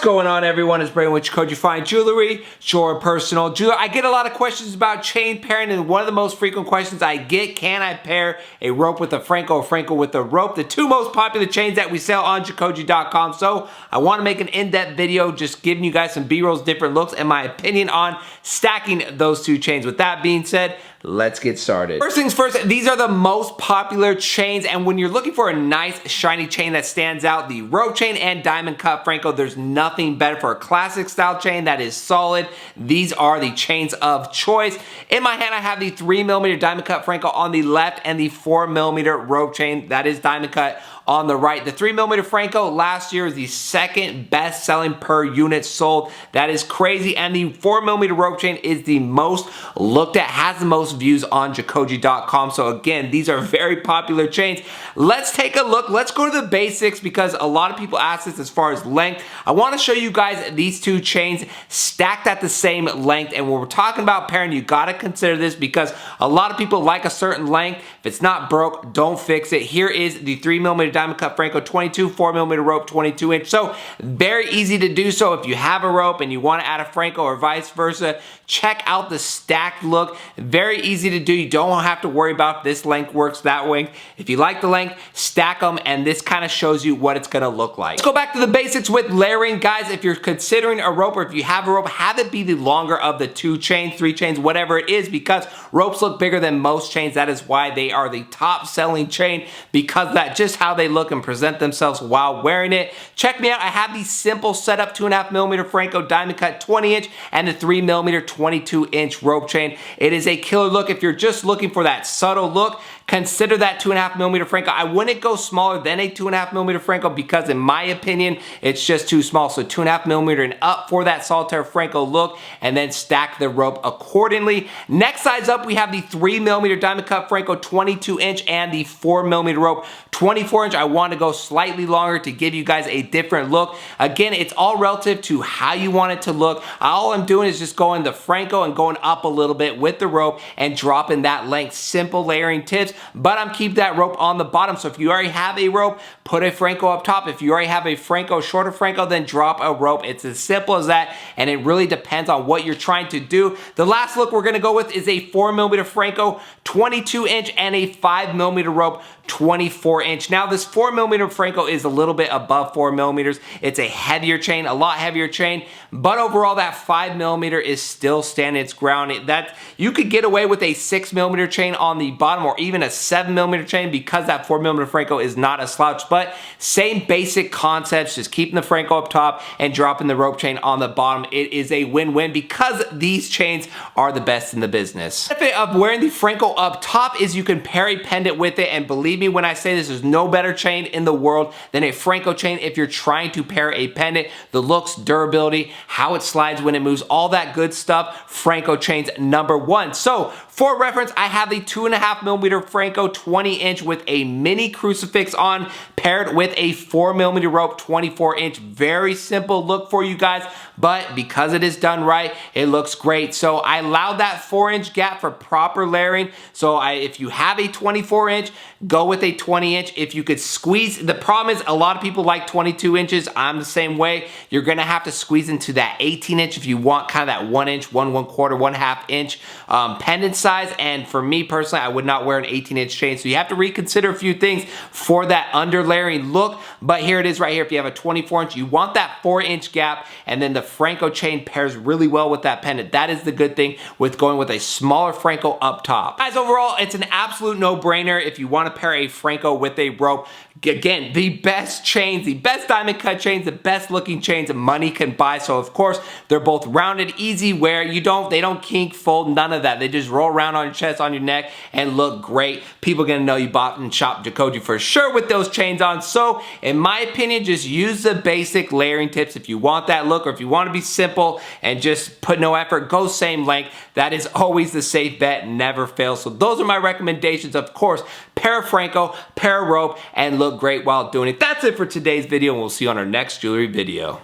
going on, everyone? It's Brandon with Koji Fine Jewelry, your personal jeweler. I get a lot of questions about chain pairing, and one of the most frequent questions I get, can I pair a rope with a Franco or Franco with a rope? The two most popular chains that we sell on Jacoji.com. So I want to make an in-depth video just giving you guys some B-rolls, different looks, and my opinion on stacking those two chains. With that being said, let's get started. First things first, these are the most popular chains, and when you're looking for a nice shiny chain that stands out, the rope chain and diamond cut Franco, there's nothing better for a classic style chain that is solid. These are the chains of choice. In my hand, I have the 3mm diamond cut Franco on the left and the 4mm rope chain that is diamond cut on the right. The 3mm Franco last year is the second best selling per unit sold. That is crazy. And the 4mm rope chain is the most looked at, has the most views on Jacoji.com. So again, these are very popular chains. Let's take a look. Let's go to the basics because a lot of people ask this as far as length. I want to show you guys these two chains stacked at the same length. And when we're talking about pairing, you got to consider this because a lot of people like a certain length. If it's not broke, don't fix it. Here is the 3mm diamond cut Franco 22, 4mm rope 22 inch. So very easy to do so. If you have a rope and you want to add a Franco or vice versa, check out the stacked look. Very easy to do. You don't have to worry about if this length works that way. If you like the length, stack them, and this kind of shows you what it's going to look like. Let's go back to the basics with layering. Guys, if you're considering a rope or if you have a rope, have it be the longer of the two chains, three chains, whatever it is, because ropes look bigger than most chains. That is why they are the top selling chain, because that just how they look and present themselves while wearing it. Check me out. I have the simple setup 2.5mm Franco diamond cut 20 inch and the 3mm 22 inch rope chain. It is a killer look. If you're just looking for that subtle look, consider that 2.5mm Franco. I wouldn't go smaller than a 2.5mm Franco because in my opinion, it's just too small. So 2.5mm and up for that solitaire Franco look, and then stack the rope accordingly. Next size up, we have the 3mm diamond cut Franco 22 inch and the 4mm rope 24 inch. I want to go slightly longer to give you guys a different look. Again, it's all relative to how you want it to look. All I'm doing is just going the Franco and going up a little bit with the rope and dropping that length. Simple layering tips, but I'm keeping that rope on the bottom. So if you already have a rope, put a Franco up top. If you already have a Franco, shorter Franco, then drop a rope. It's as simple as that, and it really depends on what you're trying to do. The last look we're gonna go with is a 4mm Franco 22 inch and a 5mm rope 24 inch. Now this 4mm Franco is a little bit above 4mm. It's a heavier chain, a lot heavier chain, but overall that 5mm is still standing its ground. That you could get away with a 6mm chain on the bottom or even a 7mm chain because that 4mm Franco is not a slouch, but same basic concepts, just keeping the Franco up top and dropping the rope chain on the bottom. It is a win-win because these chains are the best in the business. The benefit of wearing the Franco up top is you can pair a pendant with it, and believe me when I say this, there's no better chain in the world than a Franco chain if you're trying to pair a pendant. The looks, durability, how it slides when it moves, all that good stuff, Franco chains #1. So for reference, I have the 2.5mm Franco 20 inch with a mini crucifix on, paired with a 4mm rope 24 inch. Very simple look for you guys, but because it is done right, it looks great. So I allowed that 4-inch gap for proper layering. So if you have a 24 inch, go with a 20 inch. If you could squeeze, the problem is a lot of people like 22 inches. I'm the same way. You're gonna have to squeeze into that 18 inch if you want kind of that 1 inch, 1/4, 1/2 inch pendant size. And for me personally, I would not wear an 18 inch chain. So you have to reconsider a few things for that under layering look. But here it is right here. If you have a 24 inch, you want that 4-inch gap, and then the Franco chain pairs really well with that pendant. That is the good thing with going with a smaller Franco up top. Guys, overall, it's an absolute no-brainer if you want to pair a Franco with a rope. Again, the best chains, the best diamond cut chains, the best looking chains money can buy. So of course, they're both rounded, easy wear. They don't kink, fold, none of that. They just roll around on your chest, on your neck, and look great. People are gonna know you bought and shopped Jacoji for sure with those chains on. So in my opinion, just use the basic layering tips if you want that look, or if you want to be simple and just put no effort, go same length. That is always the safe bet, never fails. So those are my recommendations. Of course, pair a Franco, pair a rope, and look great while doing it. That's it for today's video, and we'll see you on our next jewelry video.